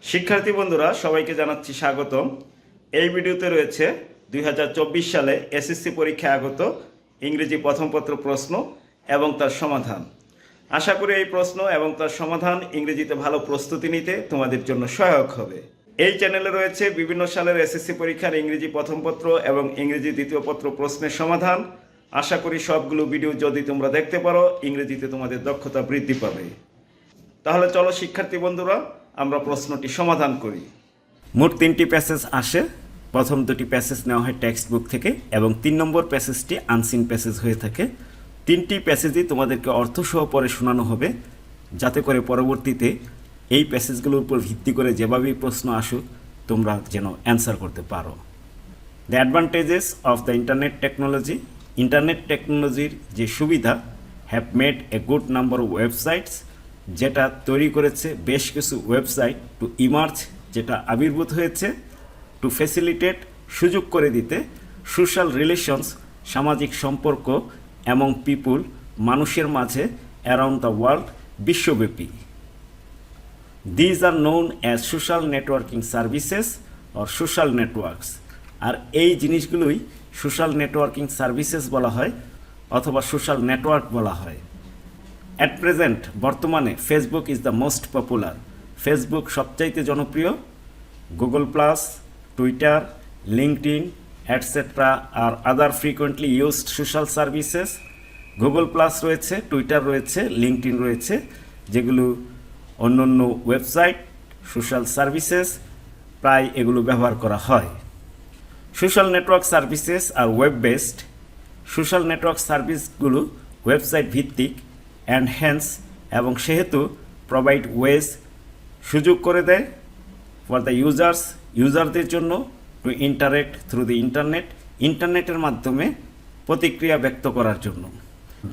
শিক্ষার্থী বন্ধুরা সবাইকে জানাচ্ছি স্বাগতম। এই ভিডিওতে রয়েছে 2024 সালে এসএসসি পরীক্ষায় আগত ইংরেজি প্রথম পত্র প্রশ্ন এবং তার সমাধান। আশা করি এই প্রশ্ন এবং তার সমাধান ইংরেজিতে ভালো প্রস্তুতি নিতে তোমাদের জন্য সহায়ক হবে। এই চ্যানেলে রয়েছে বিভিন্ন সালের এসএসসি পরীক্ষার ইংরেজি প্রথম পত্র এবং ইংরেজি দ্বিতীয় পত্র প্রশ্নের সমাধান। আশা করি সবগুলো ভিডিও যদি তোমরা দেখতে পারো ইংরেজিতে তোমাদের দক্ষতা বৃদ্ধি পাবে। তাহলে চলো শিক্ষার্থী বন্ধুরা আমরা প্রশ্নটি সমাধান করি। মোট 3টি প্যাসেজ আসে। প্রথম 2টি প্যাসেজ নেওয়া হয় টেক্সট বুক থেকে এবং 3 নম্বর প্যাসেজটি আনসিন প্যাসেজ হয়ে থাকে। 3টি প্যাসেজই তোমাদেরকে অর্থসহ পরে শোনানো হবে, যাতে করে পরবর্তীতে এই প্যাসেজগুলোর উপর ভিত্তি করে যেভাবেই প্রশ্ন আসুক তোমরা যেন অ্যান্সার করতে পারো। The advantages of the internet technology. Internet টেকনোলজির যে সুবিধা, have made a good number of websites, যেটা তৈরি করেছে বেশ কিছু ওয়েবসাইট, টু ইমার্জ, যেটা আবির্ভূত হয়েছে, টু ফ্যাসিলিটেট, সুযোগ করে দিতে, সোশ্যাল রিলেশনস, সামাজিক সম্পর্ক, এবং পিপুল, মানুষের মাঝে, অ্যারাউন্ড দ্য ওয়ার্ল্ড, বিশ্বব্যাপী। These are known as social networking services or social networks. আর এই জিনিসগুলোই সোশ্যাল নেটওয়ার্কিং সার্ভিসেস বলা হয় অথবা সোশ্যাল নেটওয়ার্ক বলা হয়। অ্যাট প্রেজেন্ট, বর্তমানে Facebook is the most popular. Facebook সবচাইতে জনপ্রিয়। Google plus, Twitter, LinkedIn etcetera are other frequently used social services. Google plus রয়েছে, টুইটার রয়েছে, লিঙ্কডইন রয়েছে, যেগুলো অন্য অন্য ওয়েবসাইট, সোশ্যাল সার্ভিসেস প্রায় এগুলো ব্যবহার করা হয়। Social network services are web based. Social network সার্ভিসগুলো ওয়েবসাইট ভিত্তিক অ্যান্ড হ্যান্স, এবং সেহেতু প্রোভাইড ওয়েজ, সুযোগ করে দেয়, ফর দ্য ইউজার্স, ইউজারদের জন্য, to interact through the internet, ইন্টারনেটের মাধ্যমে প্রতিক্রিয়া ব্যক্ত করার জন্য।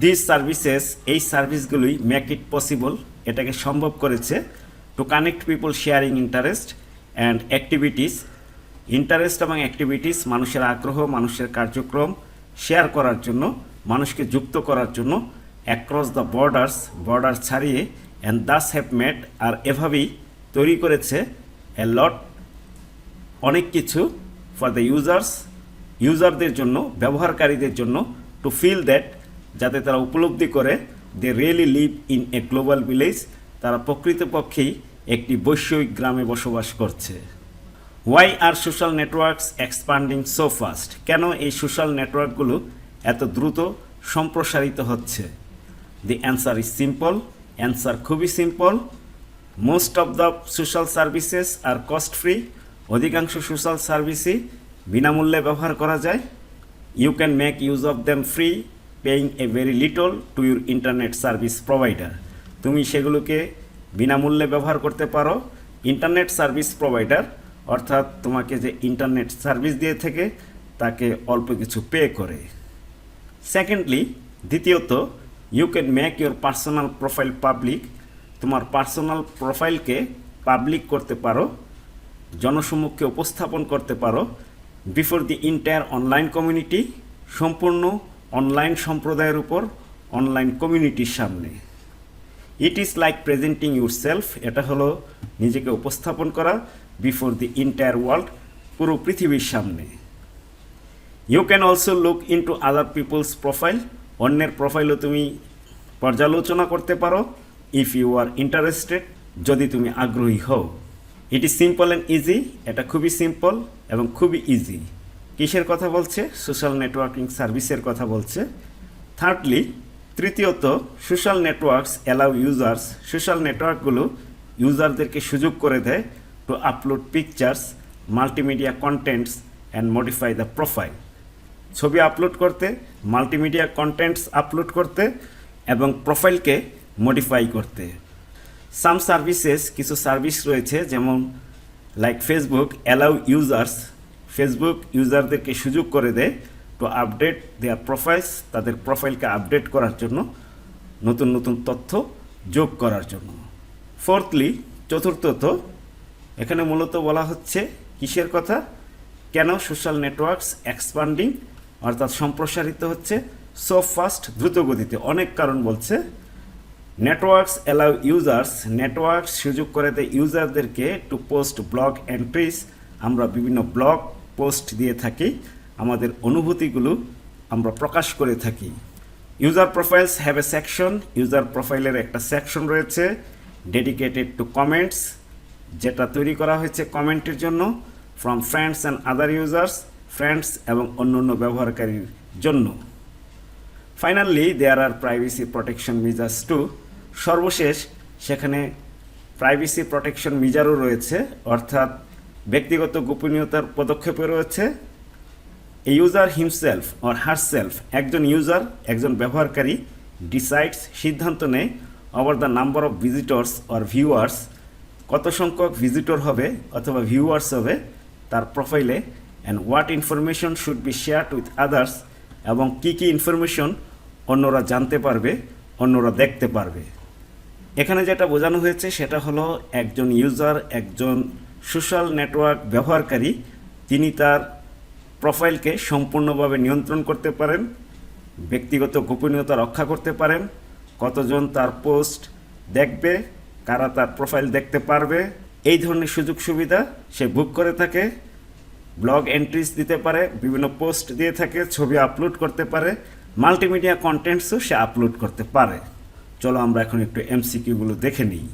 দিস সার্ভিসেস, এই সার্ভিসগুলোই মেক ইট পসিবল, এটাকে সম্ভব করেছে, two connect people sharing interest and activities, interest এবং অ্যাক্টিভিটিস, মানুষের আগ্রহ, মানুষের কার্যক্রম শেয়ার করার জন্য, মানুষকে যুক্ত করার জন্য, অ্যাক্রস দ্য বর্ডার্স, বর্ডার ছাড়িয়ে, অ্যান্ড দাস হ্যাভ মেড, আর এভাবেই তৈরি করেছে, এ লট, অনেক কিছু, ফর দ্য ইউজার্স, ইউজারদের জন্য, ব্যবহারকারীদের জন্য, টু ফিল দ্যাট, যাতে তারা উপলব্ধি করে, they really live in a global village, তারা প্রকৃতপক্ষেই একটি বৈশ্বিক গ্রামে বসবাস করছে। Why are social networks expanding so fast, কেন এই সোশ্যাল নেটওয়ার্কগুলো এত দ্রুত সম্প্রসারিত হচ্ছে? The answer is simple, answer খুবই simple. Most of the social services are cost free, অধিকাংশ সোশ্যাল সার্ভিসই বিনামূল্যে ব্যবহার করা যায়। You can make use of them free, paying a very little to your internet service provider, তুমি সেগুলোকে বিনামূল্যে ব্যবহার করতে পারো ইন্টারনেট সার্ভিস প্রোভাইডার, অর্থাৎ তোমাকে যে ইন্টারনেট সার্ভিস দিয়ে থাকে তাকে অল্প কিছু পে করে। সেকেন্ডলি, দ্বিতীয়ত, you can make your personal profile public, তোমার পার্সোনাল প্রোফাইলকে পাবলিক করতে পারো, জনসম্মুখে উপস্থাপন করতে পারো, before the entire online community, সম্পূর্ণ অনলাইন সম্প্রদায়ের উপর, অনলাইন কমিউনিটির সামনে। It is like presenting yourself, এটা হলো নিজেকে উপস্থাপন করা, বিফোর দি ইন্টায়ার ওয়ার্ল্ড, পুরো পৃথিবীর সামনে। You can also look into other people's profile, অন্যের প্রোফাইলও তুমি পর্যালোচনা করতে পারো, ইফ ইউ আর ইন্টারেস্টেড, যদি তুমি আগ্রহী হও। It is simple and easy, এটা খুবই সিম্পল এবং খুবই ইজি। কিসের কথা বলছে? সোশ্যাল নেটওয়ার্কিং সার্ভিসের কথা বলছে। থার্ডলি, তৃতীয়ত, social networks allow users, social নেটওয়ার্কগুলো ইউজারদেরকে সুযোগ করে দেয়, to upload pictures, multimedia contents and modify the profile, ছবি আপলোড করতে, মাল্টিমিডিয়া কন্টেন্টস আপলোড করতে এবং প্রোফাইলকে মডিফাই করতে। সাম সার্ভিসেস, কিছু সার্ভিস রয়েছে, যেমন like Facebook allow users, Facebook ইউজারদেরকে সুযোগ করে দেয়, টু আপডেট দেয়ার প্রোফাইলস, তাদের প্রোফাইলকে আপডেট করার জন্য, নতুন নতুন তথ্য যোগ করার জন্য। ফোর্থলি, চতুর্থত, এখানে মূলত বলা হচ্ছে কিসের কথা? কেন সোশ্যাল নেটওয়ার্কস এক্সপান্ডিং, অর্থাৎ সম্প্রসারিত হচ্ছে, সো ফাস্ট, দ্রুত গতিতে। অনেক কারণ বলছে। নেটওয়ার্কস অ্যালাউ ইউজার্স, নেটওয়ার্কস সুযোগ করে দেয় ইউজারদেরকে টু পোস্ট ব্লগ এন্ট্রিজ, আমরা বিভিন্ন ব্লগ পোস্ট দিয়ে থাকি, আমাদের অনুভূতিগুলো আমরা প্রকাশ করে থাকি। User profiles have a section, user প্রোফাইলের একটা সেকশন রয়েছে ডেডিকেটেড টু কমেন্টস, যেটা তৈরি করা হয়েছে কমেন্টের জন্য, from friends and other users, friends এবং অন্যান্য ব্যবহারকারীর জন্য। Finally there are privacy protection measures to, সর্বশেষ সেখানে প্রাইভেসি প্রোটেকশন মেজারও রয়েছে, অর্থাৎ ব্যক্তিগত গোপনীয়তার পদক্ষেপও রয়েছে। A user himself or herself, একজন ইউজার, একজন ব্যবহারকারী ডিসাইডস, সিদ্ধান্ত নেয়, over the number of visitors or viewers, কত সংখ্যক ভিজিটর হবে অথবা ভিউয়ার্স হবে তার প্রোফাইলে, and what information should be shared with others, এবং কী কী ইনফরমেশন অন্যরা জানতে পারবে, অন্যরা দেখতে পারবে। এখানে যেটা বোঝানো হয়েছে সেটা হলো একজন ইউজার, একজন সোশ্যাল নেটওয়ার্ক ব্যবহারকারী, তিনি তার প্রোফাইলকে সম্পূর্ণভাবে নিয়ন্ত্রণ করতে পারেন, ব্যক্তিগত গোপনীয়তা রক্ষা করতে পারেন, কতজন তার পোস্ট দেখবে, কারা তার প্রোফাইল দেখতে পারবে, এই ধরনের সুযোগ সুবিধা সে বুক করে থাকে। ব্লগ এন্ট্রিজ দিতে পারে, বিভিন্ন পোস্ট দিয়ে থাকে, ছবি আপলোড করতে পারে, মাল্টিমিডিয়া কন্টেন্টসও সে আপলোড করতে পারে। চলো আমরা এখন একটু এমসিকিউগুলো দেখে নিই।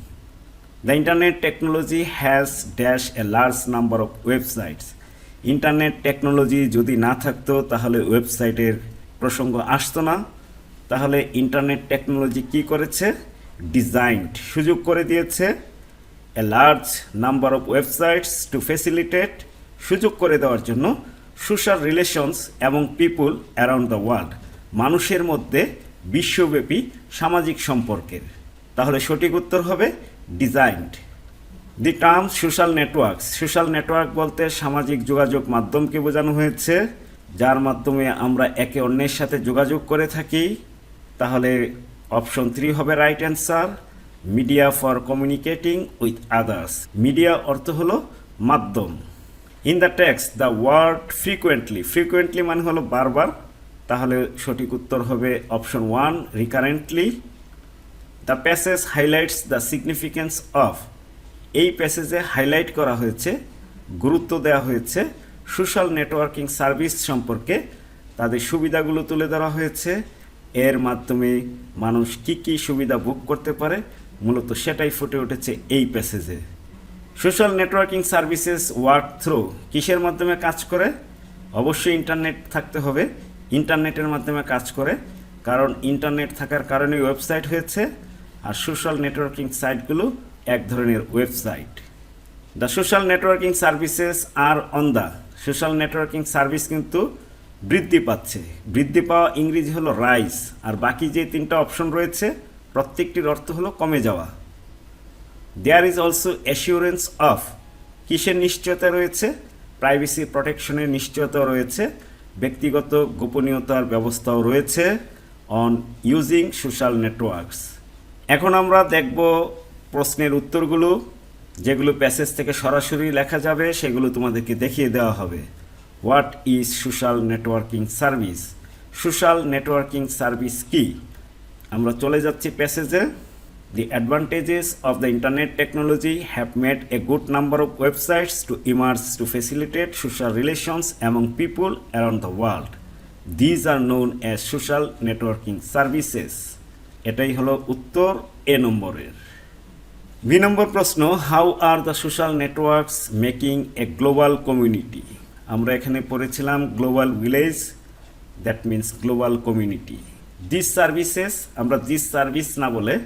The internet technology has dash a large number of websites, internet technology যদি না থাকতো তাহলে ওয়েবসাইটের প্রসঙ্গ আসতো না। তাহলে ইন্টারনেট টেকনোলজি কি করেছে? ডিজাইনড, সুযোগ করে দিয়েছে, a large number of websites two facilitate, সুযোগ করে দেওয়ার জন্য, সোশ্যাল রিলেশনস এবং পিপুল অ্যারাউন্ড দ্য ওয়ার্ল্ড, মানুষের মধ্যে বিশ্বব্যাপী সামাজিক সম্পর্কের। তাহলে সঠিক উত্তর হবে designed. The term social networks, social network বলতে সামাজিক যোগাযোগ মাধ্যমকে বোঝানো হয়েছে, যার মাধ্যমে আমরা একে অন্যের সাথে যোগাযোগ করে থাকি। তাহলে অপশন 3 হবে right answer. Media for communicating with others, media অর্থ হলো মাধ্যম। In the text the word frequently, frequently মানে হলো বারবার, তাহলে সঠিক উত্তর হবে option 1 recurrently. The passage highlights the significance of, এই প্যাসেজে হাইলাইট করা হয়েছে, গুরুত্ব দেওয়া হয়েছে সোশ্যাল নেটওয়ার্কিং সার্ভিস সম্পর্কে, তাদের সুবিধাগুলো তুলে ধরা হয়েছে, এর মাধ্যমে মানুষ কি কি সুবিধা ভোগ করতে পারে, মূলত সেটাই ফুটে উঠেছে এই প্যাসেজে। Social networking services work through, কিসের মাধ্যমে কাজ করে? অবশ্যই ইন্টারনেট থাকতে হবে, ইন্টারনেটের মাধ্যমে কাজ করে, কারণ ইন্টারনেট থাকার কারণে ওয়েবসাইট হয়েছে, আর সোশ্যাল নেটওয়ার্কিং সাইটগুলো এক ধরনের website. The social networking services are on the, social networking service কিন্তু বৃদ্ধি পাচ্ছে, বৃদ্ধি পাওয়া ইংরেজি হলো রাইজ, আর বাকি যে 3টা অপশন রয়েছে প্রত্যেকটির অর্থ হলো কমে যাওয়া। There is also assurance of, কিসের নিশ্চয়তা রয়েছে? প্রাইভেসি প্রোটেকশনের নিশ্চয়তা রয়েছে, ব্যক্তিগত গোপনীয়তার ব্যবস্থাও রয়েছে অন ইউজিং সোশ্যাল নেটওয়ার্কস। এখন আমরা দেখব প্রশ্নের উত্তরগুলো, যেগুলো প্যাসেজ থেকে সরাসরি লেখা যাবে, সেগুলো তোমাদেরকে দেখিয়ে দেওয়া হবে। What is social networking service, social networking service কি? আমরা চলে যাচ্ছি প্যাসেজে। The advantages of the internet technology have made a good number of websites to emerge to facilitate social relations among people around the world. These are known as social networking services. এটাই হলো উত্তর এ নম্বরের। B নম্বর প্রশ্ন, how are the social networks making a global community? আমরা এখানে পড়েছিলাম global village, that means global community. This services, আমরা দিস সার্ভিস না বলে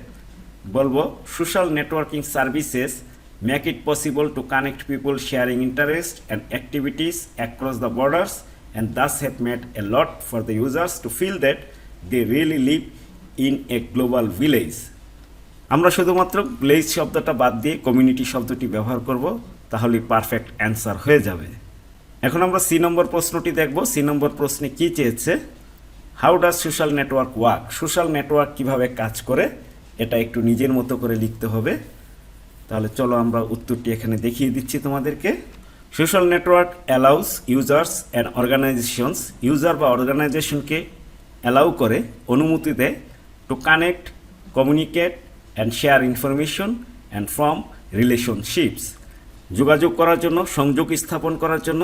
বলবো social networking services make it possible to connect people sharing interest and activities across the borders and thus have made a lot for the users to feel that they really live in a global village. আমরা শুধুমাত্র village শব্দটা বাদ দিয়ে community শব্দটি ব্যবহার করব, তাহলে perfect answer হয়ে যাবে। এখন আমরা সি নম্বর প্রশ্নটি দেখব। সি নম্বর প্রশ্নে কী চেয়েছে? How does social network work, social network কীভাবে কাজ করে, এটা একটু নিজের মতো করে লিখতে হবে। তাহলে চলো আমরা উত্তরটি এখানে দেখিয়ে দিচ্ছি তোমাদেরকে। Social network allows users and organizations, user বা অর্গানাইজেশনকে অ্যালাউ করে, অনুমতি দেয়, to connect, communicate and share information and form relationships. যোগাযোগ করার জন্য, সংযোগ স্থাপন করার জন্য,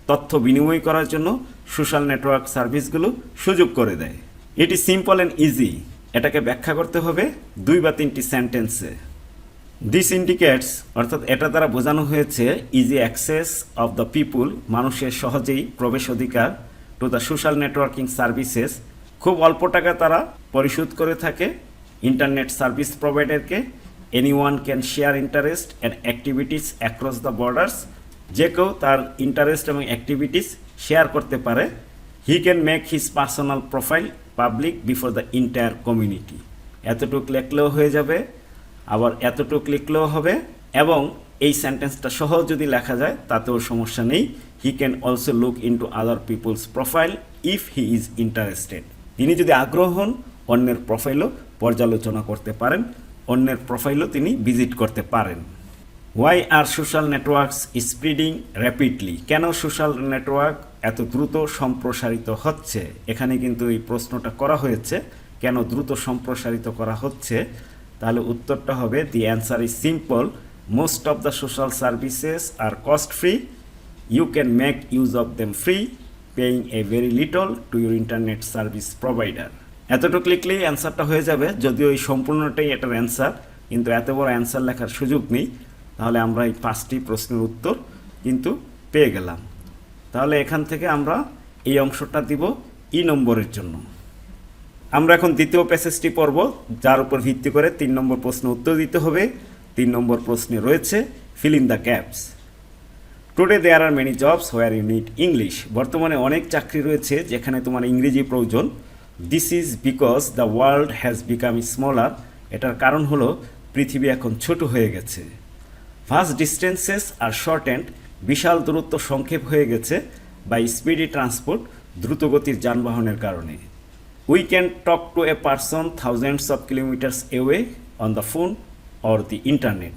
তথ্য বিনিময় করার জন্য সোশ্যাল নেটওয়ার্ক সার্ভিসগুলো সুযোগ করে দেয়। It is simple and easy. এটাকে ব্যাখ্যা করতে হবে 2 বা 3টি সেন্টেন্সে। দিস ইন্ডিকেটস, অর্থাৎ এটা দ্বারা বোঝানো হয়েছে easy access of the people, মানুষের সহজেই প্রবেশ অধিকার to the social networking services. খুব অল্প টাকা তারা পরিশোধ করে থাকে ইন্টারনেট সার্ভিস প্রোভাইডারকে। Anyone can share interest and activities across the borders. যে কেউ তার ইন্টারেস্ট এবং অ্যাক্টিভিটিস শেয়ার করতে পারে। He can make his personal profile public before the entire community. এতটুকু লিখলেও হয়ে যাবে, আবার এতটুকু লিখলেও হবে, এবং এই সেন্টেন্সটা সহ যদি লেখা যায় তাতেও সমস্যা নেই। He can also look into other people's profile if he is interested. তিনি যদি আগ্রহ হন অন্যের প্রোফাইলও পর্যালোচনা করতে পারেন, অন্যের প্রোফাইলও তিনি ভিজিট করতে পারেন। Y are social networks স্প্রিডিং rapidly? কেন সোশ্যাল নেটওয়ার্ক এত দ্রুত সম্প্রসারিত হচ্ছে? এখানে কিন্তু এই প্রশ্নটা করা হয়েছে, কেন দ্রুত সম্প্রসারিত করা হচ্ছে? তাহলে উত্তরটা হবে the answer is simple. Most of the social services are cost free. You can make use of them free, paying a very little to your internet service provider. এতটুকু লিখলেই অ্যান্সারটা হয়ে যাবে, যদিও এই সম্পূর্ণটাই এটার অ্যান্সার, কিন্তু এত বড় অ্যান্সার লেখার সুযোগ নেই। তাহলে আমরা এই 5টি প্রশ্নের উত্তর কিন্তু পেয়ে গেলাম। তাহলে এখান থেকে আমরা এই অংশটা দিব ই নম্বরের জন্য। আমরা এখন দ্বিতীয় প্যাসেজটি পড়ব, যার উপর ভিত্তি করে 3 নম্বর প্রশ্ন উত্তর দিতে হবে। 3 নম্বর প্রশ্নে রয়েছে fill in the gaps. Today there are many jobs where you need English. বর্তমানে অনেক চাকরি রয়েছে যেখানে তোমার ইংরেজি প্রয়োজন। This is because the world has become smaller. এটার কারণ হলো পৃথিবী এখন ছোট হয়ে গেছে। ভাস্ট ডিস্টেন্সেস আর শর্টেন্ড, বিশাল দূরত্ব সংক্ষেপ হয়ে গেছে বাই স্পিডি ট্রান্সপোর্ট, দ্রুতগতির যানবাহনের কারণে। We can talk to a person thousands of kilometres away on the phone or the internet.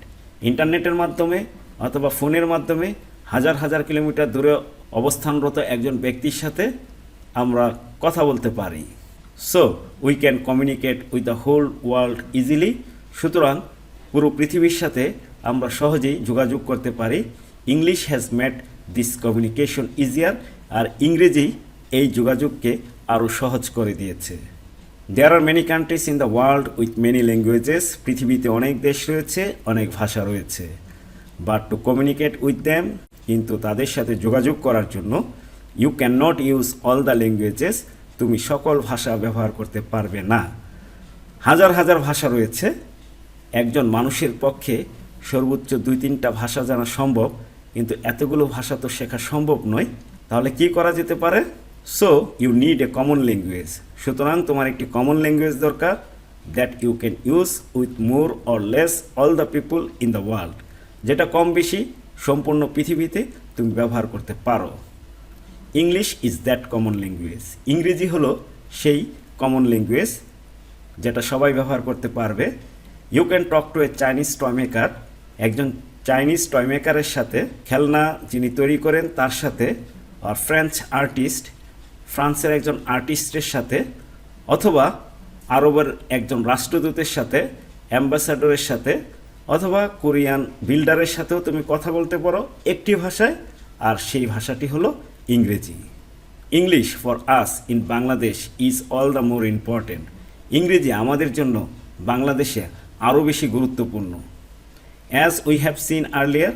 ইন্টারনেটের মাধ্যমে অথবা ফোনের মাধ্যমে হাজার হাজার কিলোমিটার দূরে অবস্থানরত একজন ব্যক্তির সাথে আমরা কথা বলতে পারি। So we can communicate with the whole world easily. সুতরাং পুরো পৃথিবীর সাথে আমরা সহজেই যোগাযোগ করতে পারি। English has made this communication easier. আর ইংরেজি এই যোগাযোগকে আরও সহজ করে দিয়েছে। There are many countries in the world with many languages. পৃথিবীতে অনেক দেশ রয়েছে, অনেক ভাষা রয়েছে। But to communicate with them, কিন্তু তাদের সাথে যোগাযোগ করার জন্য you can not use all the languages. তুমি সকল ভাষা ব্যবহার করতে পারবে না। হাজার হাজার ভাষা রয়েছে, একজন মানুষের পক্ষে সর্বোচ্চ 2-3টা ভাষা জানা সম্ভব, কিন্তু এতগুলো ভাষা তো শেখা সম্ভব নয়। তাহলে কি করা যেতে পারে? So you need a common language. সুতরাং তোমার একটি কমন ল্যাঙ্গুয়েজ দরকার, that you can use with more or less all the people in the world, যেটা কম বেশি সম্পূর্ণ পৃথিবীতে তুমি ব্যবহার করতে পারো। English is that common language. ইংরেজি হলো সেই কমন ল্যাঙ্গুয়েজ যেটা সবাই ব্যবহার করতে পারবে। You can talk to a Chinese toy maker. একজন চাইনিজ টয় মেকারের সাথে, খেলনা যিনি তৈরি করেন তার সাথে, আর ফ্রেঞ্চ আর্টিস্ট, ফ্রান্সের একজন আর্টিস্টের সাথে, অথবা আরবের একজন রাষ্ট্রদূতের সাথে, অ্যাম্বাসাডরের সাথে, অথবা কোরিয়ান বিল্ডারের সাথেও তুমি কথা বলতে পারো একটি ভাষায়, আর সেই ভাষাটি হলো ইংরেজি। English for us in Bangladesh is all the more important. ইংরেজি আমাদের জন্য বাংলাদেশে আরও বেশি গুরুত্বপূর্ণ। As we have seen earlier,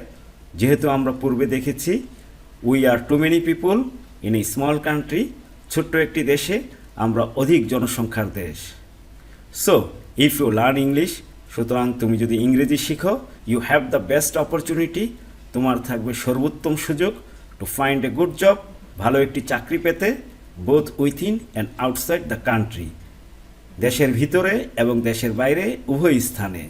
যেহেতু আমরা পূর্বে দেখেছি, we are too many people in a small country, ছোট্ট একটি দেশে আমরা অধিক জনসংখ্যার দেশ। So if you learn English, সুতরাং তুমি যদি ইংরেজি শিখো, you have the best opportunity, তোমার থাকবে সর্বোত্তম সুযোগ to find a good job, ভালো একটি চাকরি পেতে, both within and outside the country, দেশের ভিতরে এবং দেশের বাইরে উভয় স্থানে।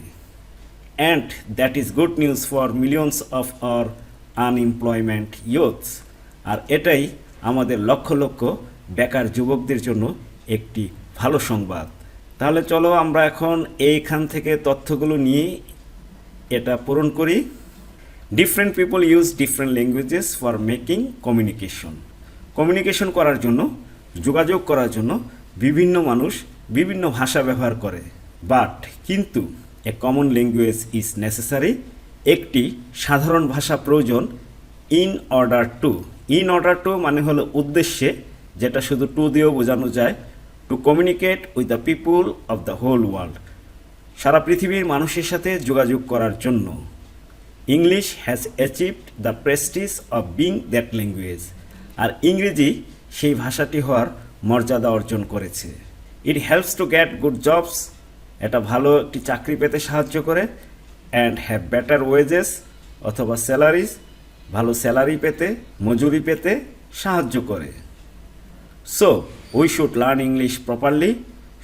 And that is good news for millions of our unemployment youths. আর এটাই আমাদের লক্ষ লক্ষ বেকার যুবকদের জন্য একটি ভালো সংবাদ। তাহলে চলো আমরা এখন এইখান থেকে তথ্যগুলো নিয়ে এটা পূরণ করি। Different people use different languages for making communication. Communication করার জন্য, যোগাযোগ করার জন্য বিভিন্ন মানুষ বিভিন্ন ভাষা ব্যবহার করে। বাট কিন্তু এ কমন ল্যাঙ্গুয়েজ ইজ নেসেসারি, একটি সাধারণ ভাষা প্রয়োজন। ইন অর্ডার টু মানে হলো উদ্দেশ্যে, যেটা শুধু টু দিয়েও বোঝানো যায়। To communicate with the people of the whole world, সারা পৃথিবীর মানুষের সাথে যোগাযোগ করার জন্য। English has achieved the prestige of being that language, আর ইংরেজি সেই ভাষাটি হওয়ার মর্যাদা অর্জন করেছে। It helps to get good jobs, এটা ভালো একটি চাকরি পেতে সাহায্য করে। অ্যান্ড হ্যাভ বেটার ওয়েজেস অথবা স্যালারিজ, ভালো স্যালারি পেতে, মজুরি পেতে সাহায্য করে। So we should learn English properly,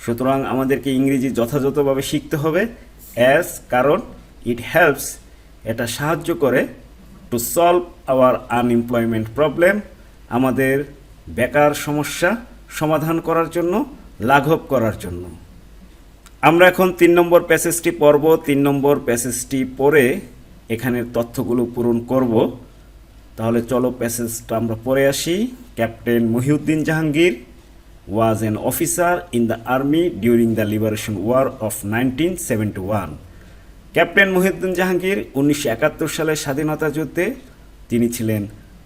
সুতরাং আমাদেরকে ইংরেজি যথাযথভাবে শিখতে হবে। কারণ ইট হেল্পস, এটা সাহায্য করে। To solve hour unemployment problem, আমাদের বেকার সমস্যা সমাধান করার জন্য, লাঘব করার জন্য। আমরা এখন 3 নম্বর প্যাসেজটি পড়ব। 3 নম্বর প্যাসেজটি পড়ে এখানের তথ্যগুলো পূরণ করব। তাহলে চলো প্যাসেজটা আমরা পড়ে আসি। Captain Mohiuddin Jahangir was an officer in the army during the liberation war of 1971। Captain Mohiuddin Jahangir 1971 সালের স্বাধীনতা যুদ্ধে তিনি ছিলেন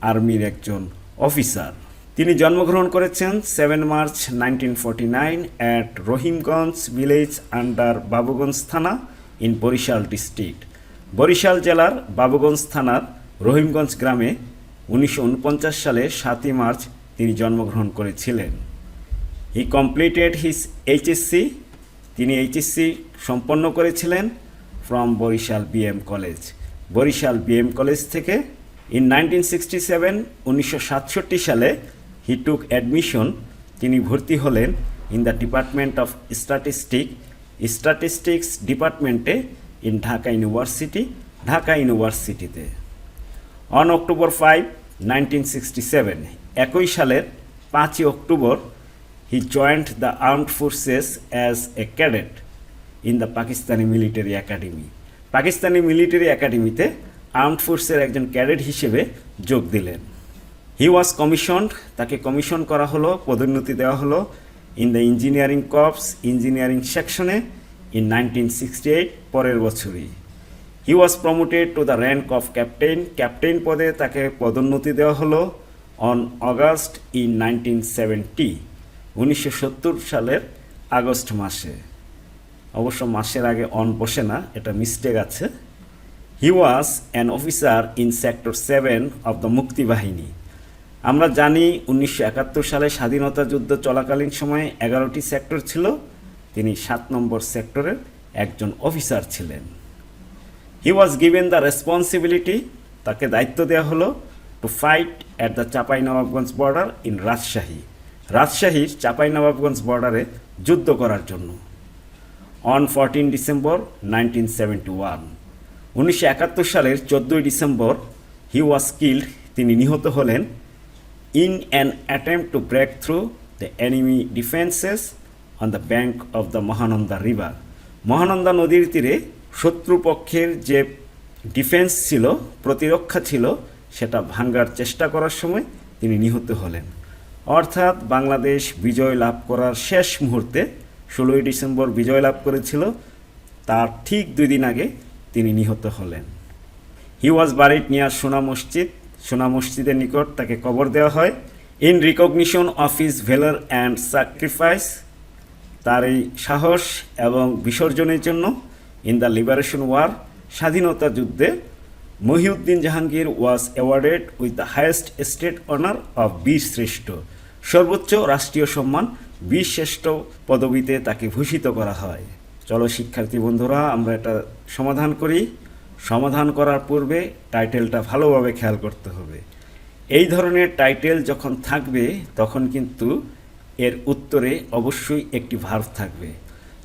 আর্মির একজন অফিসার। তিনি জন্মগ্রহণ করেছেন 7 March 1949 at Rahimganj village under Babuganj থানা ইন বরিশাল ডিস্ট্রিক্ট। বরিশাল জেলার বাবুগঞ্জ থানার রহিমগঞ্জ গ্রামে 1949 সালে 7 মার্চ তিনি জন্মগ্রহণ করেছিলেন। হি কমপ্লিটেড হিজ এইচএসসি, তিনি এইচএসসি সম্পন্ন করেছিলেন from Barishal BM college, Barishal BM college থেকে। ইন 1967, 1967 সালে হি টুক অ্যাডমিশন, তিনি ভর্তি হলেন in the department of statistics ডিপার্টমেন্টে ইন ঢাকা ইউনিভার্সিটি, ঢাকা ইউনিভার্সিটিতে। অন October 5, 1967, একই সালের 5 October he joined the armed forces as a cadet in the Pakistani military academy. Pakistani military একাডেমিতে আর্মড ফোর্সের একজন ক্যাডেট হিসেবে যোগ দিলেন। হি ওয়াজ কমিশনড, তাকে কমিশন করা হলো, পদোন্নতি দেওয়া হলো in the engineering corps, engineering সেকশনে ইন 1968, পরের বছরই। He was promoted to the rank of captain, captain পদে তাকে পদোন্নতি দেওয়া হলো অন অগাস্ট ইন 1970, 1970 সালের আগস্ট মাসে। অবশ্য মাসের আগে অন বসে না, এটা মিস্টেক আছে। He was an officer in sector 7 of the Mukti Bahini. আমরা জানি 1971 সালে স্বাধীনতা যুদ্ধ চলাকালীন সময়ে 11টি সেক্টর ছিল, তিনি 7 নম্বর সেক্টরের একজন অফিসার ছিলেন। হি ওয়াজ গিভেন দ্য রেসপন্সিবিলিটি, তাকে দায়িত্ব দেওয়া হলো to fight at the Chapainawabganj border in Rajshahi, রাজশাহীর চাঁপাইনবাবগঞ্জ বর্ডারে যুদ্ধ করার জন্য। অন 14 ডিসেম্বর 1971, 1971 সালের 14 ডিসেম্বর হি ওয়াজ কিল্ড, তিনি নিহত হলেন in an attempt to break through the enemy defences on the bank of the Mahananda river. Mahananda নদীর তীরে শত্রুপক্ষের যে ডিফেন্স ছিল, প্রতিরক্ষা ছিল, সেটা ভাঙ্গার চেষ্টা করার সময় তিনি নিহত হলেন। অর্থাৎ বাংলাদেশ বিজয় লাভ করার শেষ মুহূর্তে 16 ডিসেম্বর বিজয় লাভ করেছিল, তার ঠিক 2 দিন আগে তিনি নিহত হলেন। হি ওয়াজ বারিড নিয়ার সোনা মসজিদ, সোনা মসজিদের নিকট তাকে কবর দেওয়া হয়। In recognition of his valour and sacrifice, তার এই সাহস এবং বিসর্জনের জন্য। ইন দ্য লিবারেশন ওয়ার, স্বাধীনতা যুদ্ধে Mohiuddin Jahangir was awarded with the highest state honour of বীর শ্রেষ্ঠ, সর্বোচ্চ রাষ্ট্রীয় সম্মান বীর শ্রেষ্ঠ পদবিতে তাকে ভূষিত করা হয়। চলো শিক্ষার্থী বন্ধুরা, আমরা এটা সমাধান করি। সমাধান করার পূর্বে টাইটেলটা ভালোভাবে খেয়াল করতে হবে। এই ধরনের টাইটেল যখন থাকবে তখন কিন্তু এর উত্তরে অবশ্যই একটি ভার্ব থাকবে।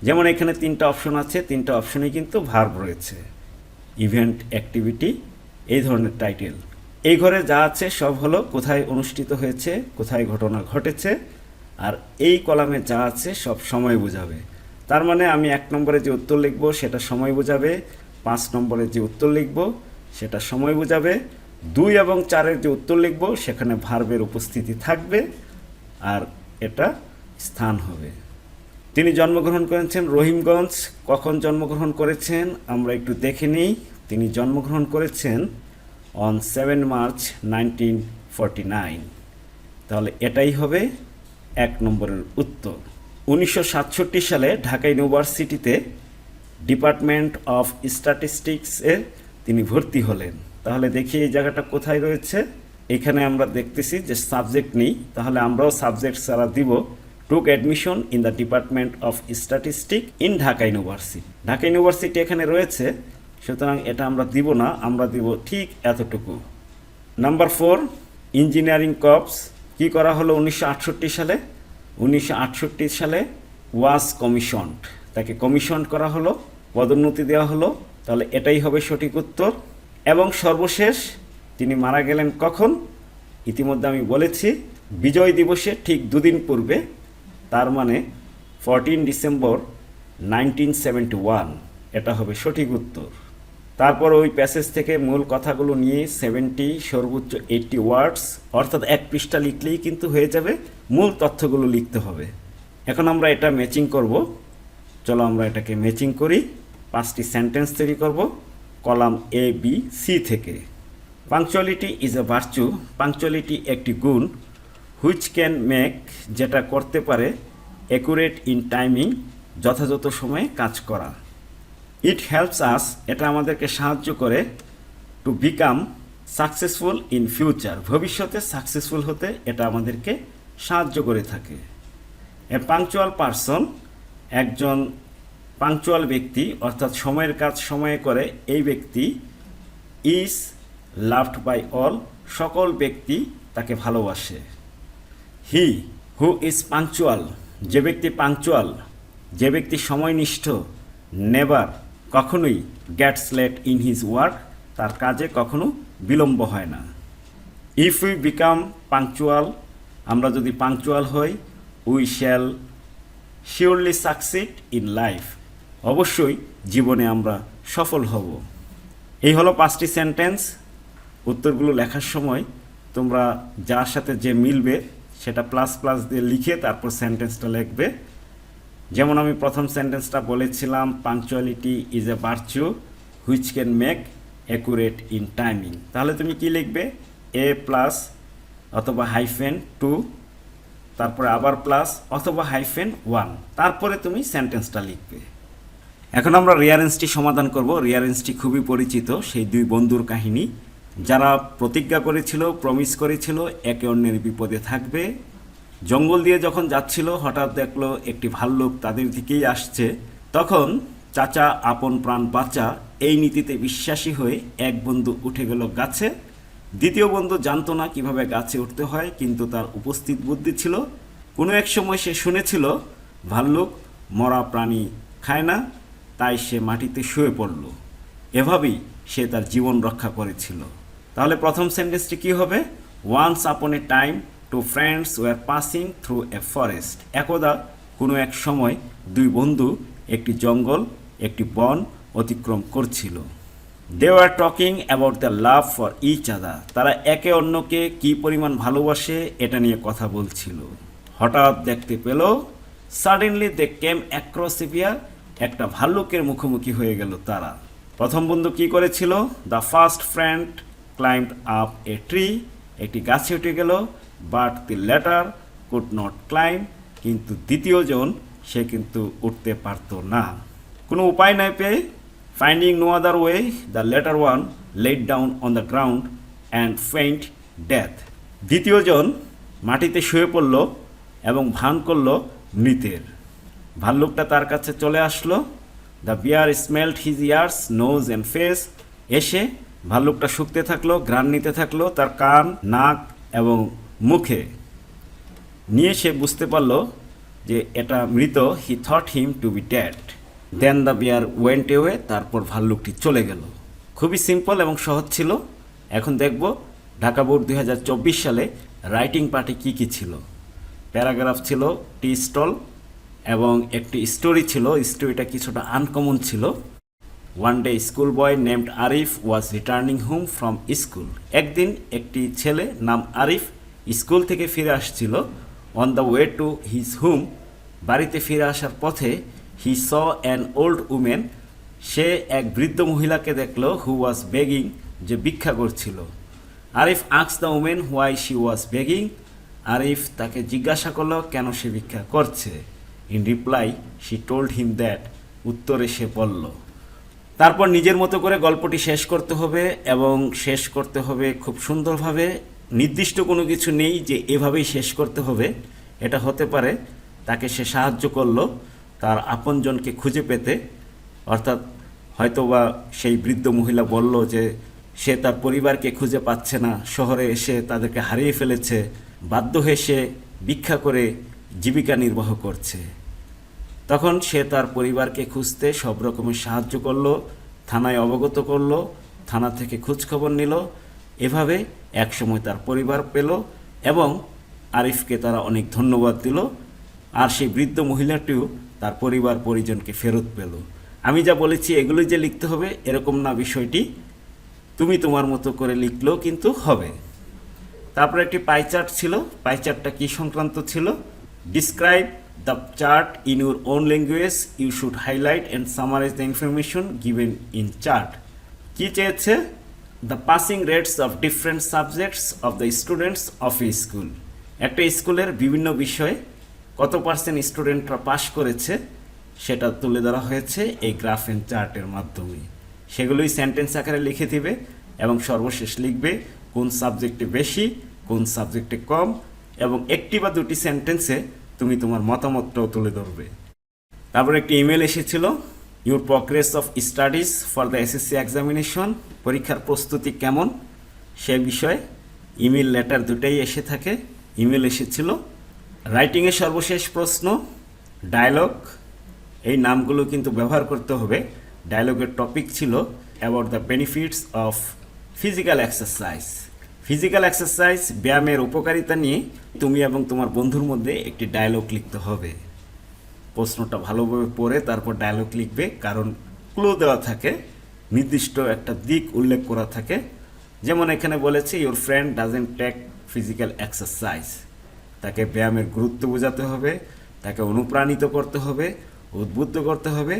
যেমন এখানে 3টা অপশন আছে, 3টা অপশনে কিন্তু ভার্ব রয়েছে। ইভেন্ট, অ্যাক্টিভিটি, এই ধরনের টাইটেল। এই ঘরে যা আছে সব হলো কোথায় অনুষ্ঠিত হয়েছে, কোথায় ঘটনা ঘটেছে, আর এই কলামে যা আছে সব সময় বোঝাবে। তার মানে আমি 1 নম্বরে যে উত্তর লিখব সেটা সময় বোঝাবে, 5 নম্বরে যে উত্তর লিখব সেটা সময় বোঝাবে, 2 এবং 4-এর যে উত্তর লিখব সেখানে ভার্বের উপস্থিতি থাকবে, আর এটা স্থান হবে। তিনি জন্মগ্রহণ করেছেন রহিমগঞ্জ। কখন জন্মগ্রহণ করেছেন আমরা একটু দেখে নিই। তিনি জন্মগ্রহণ করেছেন অন 7 মার্চ 1949। তাহলে এটাই হবে 1 নম্বরের উত্তর। 1967 সালে ঢাকা ইউনিভার্সিটিতে ডিপার্টমেন্ট অফ স্ট্যাটিস্টিক্সে তিনি ভর্তি হলেন। তাহলে দেখি এই জায়গাটা কোথায় রয়েছে। এখানে আমরা দেখতেছি যে সাবজেক্ট নেই, তাহলে আমরাও সাবজেক্ট ছাড়া দিব took admission in the department of statistic in Dhaka university. Dhaka university এখানে রয়েছে, সুতরাং এটা আমরা দিব না, আমরা দিব ঠিক এতটুকু। নাম্বার 4, ইঞ্জিনিয়ারিং কর্পস কি করা হলো 1968 সালে? 1968 সালে ওয়াজ কমিশনড, তাকে কমিশন করা হলো, পদোন্নতি দেওয়া হলো। তাহলে এটাই হবে সঠিক উত্তর। এবং সর্বশেষ তিনি মারা গেলেন কখন? ইতিমধ্যে আমি বলেছি বিজয় দিবসে ঠিক 2 দিন পূর্বে, তার মানে 14 ডিসেম্বর 1971। এটা হবে সঠিক উত্তর। তারপর ওই প্যাসেজ থেকে মূল কথাগুলো নিয়ে 70 সর্বোচ্চ 80 ওয়ার্ডস, অর্থাৎ 1 পৃষ্ঠা লিখলেই কিন্তু হয়ে যাবে, মূল তথ্যগুলো লিখতে হবে। এখন আমরা এটা ম্যাচিং করব। চলো আমরা এটাকে ম্যাচিং করি। 5টি সেন্টেন্স তৈরি করব কলাম A, B, C থেকে। Punctuality is a virtue, punctuality একটি গুণ, হুইচ ক্যান মেক যেটা করতে পারে, অ্যাকুরেট ইন টাইমিং যথাযথ সময়ে কাজ করা। ইট হেল্পস আস এটা আমাদেরকে সাহায্য করে, to become successful in future ভবিষ্যতে সাকসেসফুল হতে এটা আমাদেরকে সাহায্য করে থাকে। এ পাংচুয়াল পারসন একজন পাংচুয়াল ব্যক্তি, অর্থাৎ সময়ের কাজ সময়ে করে এই ব্যক্তি, ইজ লাভড বাই অল সকল ব্যক্তি তাকে ভালোবাসে। হি হু ইজ পাংচুয়াল যে ব্যক্তি পাংচুয়াল, যে ব্যক্তি সময়নিষ্ঠ, নেভার কখনোই gets late in his work তার কাজে কখনো বিলম্ব হয় না। ইফ উই বিকাম পাংচুয়াল আমরা যদি পাংচুয়াল হই, we shall surely succeed in life অবশ্যই জীবনে আমরা সফল হব। এই হলো 5টি সেন্টেন্স। উত্তরগুলো লেখার সময় তোমরা যার সাথে যে মিলবে সেটা প্লাস প্লাস দিয়ে লিখে তারপর সেন্টেন্সটা লিখবে। যেমন আমি প্রথম সেন্টেন্সটা বলেছিলাম, punctuality is a virtue which can make accurate in timing. তাহলে তুমি কি লিখবে? A প্লাস অথবা -2, তারপরে আবার প্লাস অথবা -1, তারপরে তুমি সেন্টেন্সটা লিখবে। এখন আমরা রিয়ারেন্সটি সমাধান করব। রিয়ারেন্সটি খুবই পরিচিত, সেই 2 বন্ধুর কাহিনী যারা প্রতিজ্ঞা করেছিল, প্রমিস করেছিল একে অন্যের বিপদে থাকবে। জঙ্গল দিয়ে যখন যাচ্ছিল হঠাৎ দেখলো একটি ভাল্লুক তাদের দিকেই আসছে। তখন চাচা আপন প্রাণ বাঁচা এই নীতিতে বিশ্বাসী হয়ে এক বন্ধু উঠে গেল গাছে। দ্বিতীয় বন্ধু জানতো না কিভাবে গাছে উঠতে হয়, কিন্তু তার উপস্থিত বুদ্ধি ছিল। কোনো এক সময় সে শুনেছিল ভাল্লুক মরা প্রাণী খায় না, তাই সে মাটিতে শুয়ে পড়ল। এভাবেই সে তার জীবন রক্ষা করেছিল। তাহলে প্রথম সেন্টেন্সটি কি হবে? Once upon a time two friends were passing through a forest. একদা কোনো এক সময় 2 বন্ধু একটি জঙ্গল, একটি বন অতিক্রম করছিল। They were talking about the love for each other. তারা একে অন্যকে কি পরিমাণ ভালোবাসে এটা নিয়ে কথা বলছিল। হঠাৎ দেখতে পেল, সাডেনলি দে কেম অ্যাক্রস এ বিয়ার, একটা ভাল্লুকের মুখোমুখি হয়ে গেল তারা। প্রথম বন্ধু কি করেছিল? The first friend climbed up a tree, একটি গাছে উঠে গেল। But the letter could not climb, কিন্তু দ্বিতীয় জন সে কিন্তু উঠতে পারত না। কোনো উপায় নাই পেয়ে, finding no other way, the latter one laid down on the ground and feint death. দ্বিতীয় জন মাটিতে শুয়ে পড়ল এবং ভান করল মৃতের। ভাল্লুকটা তার কাছে চলে আসলো। The bear smelled his ears, nose and face. এসে ভাল্লুকটা শুকতে থাকলো, ঘ্রাণ নিতে থাকলো তার কান, নাক এবং মুখে। নিয়ে সে বুঝতে পারল যে এটা মৃত। He thought him to be dead. Then the bear went away, তারপর ভাল্লুকটি চলে গেল। খুবই সিম্পল এবং সহজ ছিল। এখন দেখব ঢাকা বোর্ড 2024 সালে রাইটিং পার্টে কি কি ছিল। প্যারাগ্রাফ ছিল, টি স্টল এবং একটি স্টোরি ছিল। স্টোরিটা কিছুটা আনকমন ছিল। One day school boy named Arif was returning home from school. একদিন একটি ছেলে নাম আরিফ স্কুল থেকে ফিরে আসছিল। On the way to his home, বাড়িতে ফিরে আসার পথে হি স অ্যান ওল্ড উমেন, সে এক বৃদ্ধ মহিলাকে দেখল, হু ওয়াজ বেগিং, যে ভিক্ষা করছিল। Arif asks the woman why she was begging, Arif তাকে জিজ্ঞাসা করলো কেন সে ভিক্ষা করছে। In reply she told him that, উত্তরে সে বলল। তারপর নিজের মতো করে গল্পটি শেষ করতে হবে এবং শেষ করতে হবে খুব সুন্দরভাবে। নির্দিষ্ট কোনো কিছু নেই যে এভাবেই শেষ করতে হবে। এটা হতে পারে তাকে সে সাহায্য করলো তার আপনজনকে খুঁজে পেতে, অর্থাৎ হয়তোবা সেই বৃদ্ধ মহিলা বলল যে সে তার পরিবারকে খুঁজে পাচ্ছে না, শহরে এসে তাদেরকে হারিয়ে ফেলেছে, বাধ্য হয়ে সে ভিক্ষা করে জীবিকা নির্বাহ করছে। তখন সে তার পরিবারকে খুঁজতে সব রকমের সাহায্য করলো, থানায় অবগত করলো, থানা থেকে খোঁজখবর নিল। এভাবে একসময় তার পরিবার পেল এবং আরিফকে তারা অনেক ধন্যবাদ দিল, আর সেই বৃদ্ধ মহিলাটিও তার পরিবার পরিজনকে ফেরত পেল। আমি যা বলেছি এগুলোই যে লিখতে হবে এরকম না বিষয়টি, তুমি তোমার মতো করে লিখলেও কিন্তু হবে। তারপরে একটি পাই চার্ট ছিল। পাই চার্টটা কী সংক্রান্ত ছিল? Describe the chart in your own language, you should highlight and summarise the information given in chart. কী চেয়েছে? The passing rates of different subjects of the students of a school. একটা স্কুলের বিভিন্ন বিষয়ে কত পার্সেন্ট স্টুডেন্টরা পাস করেছে সেটা তুলে ধরা হয়েছে এই গ্রাফ অ্যান্ড চার্টের মাধ্যমে। সেগুলোই সেন্টেন্স আকারে লিখে দিবে এবং সর্বশেষ লিখবে কোন সাবজেক্টে বেশি, কোন সাবজেক্টে কম, এবং একটি বা দুটি সেন্টেন্সে তুমি তোমার মতামতটাও তুলে ধরবে। তারপর একটি ইমেল এসেছিল, your progress of studies for the SSC examination, পরীক্ষার প্রস্তুতি কেমন সে বিষয়ে ইমেল লেটার দুটাই এসে থাকে। ইমেল এসেছিল। রাইটিংয়ের সর্বশেষ প্রশ্ন ডায়লগ, এই নামগুলো কিন্তু ব্যবহার করতে হবে। ডায়লগের টপিক ছিল about the benefits of physical exercise. Physical exercise, ব্যায়ামের উপকারিতা নিয়ে তুমি এবং তোমার বন্ধুর মধ্যে একটি ডায়লগ লিখতে হবে। প্রশ্নটা ভালোভাবে পড়ে তারপর ডায়লগ লিখবে, কারণ ক্লু দেওয়া থাকে, নির্দিষ্ট একটা দিক উল্লেখ করা থাকে। যেমন এখানে বলেছে your friend doesn't take physical exercise, তাকে ব্যায়ামের গুরুত্ব বোঝাতে হবে, তাকে অনুপ্রাণিত করতে হবে, উদ্বুদ্ধ করতে হবে।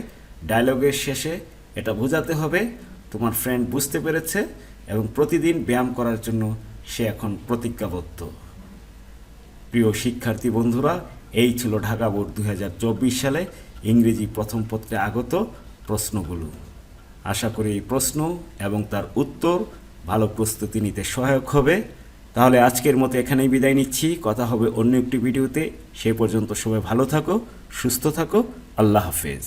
ডায়লগের শেষে এটা বোঝাতে হবে তোমার ফ্রেন্ড বুঝতে পেরেছে এবং প্রতিদিন ব্যায়াম করার জন্য সে এখন প্রতিজ্ঞাবদ্ধ। প্রিয় শিক্ষার্থী বন্ধুরা, এই ছিল ঢাকা বোর্ড 2024 সালে ইংরেজি প্রথম পত্রে আগত প্রশ্নগুলো। আশা করি এই প্রশ্ন এবং তার উত্তর ভালো প্রস্তুতি নিতে সহায়ক হবে। তাহলে আজকের মতো এখানেই বিদায় নিচ্ছি। কথা হবে অন্য একটি ভিডিওতে। সেই পর্যন্ত সবাই ভালো থাকো, সুস্থ থাকো। আল্লাহ হাফেজ।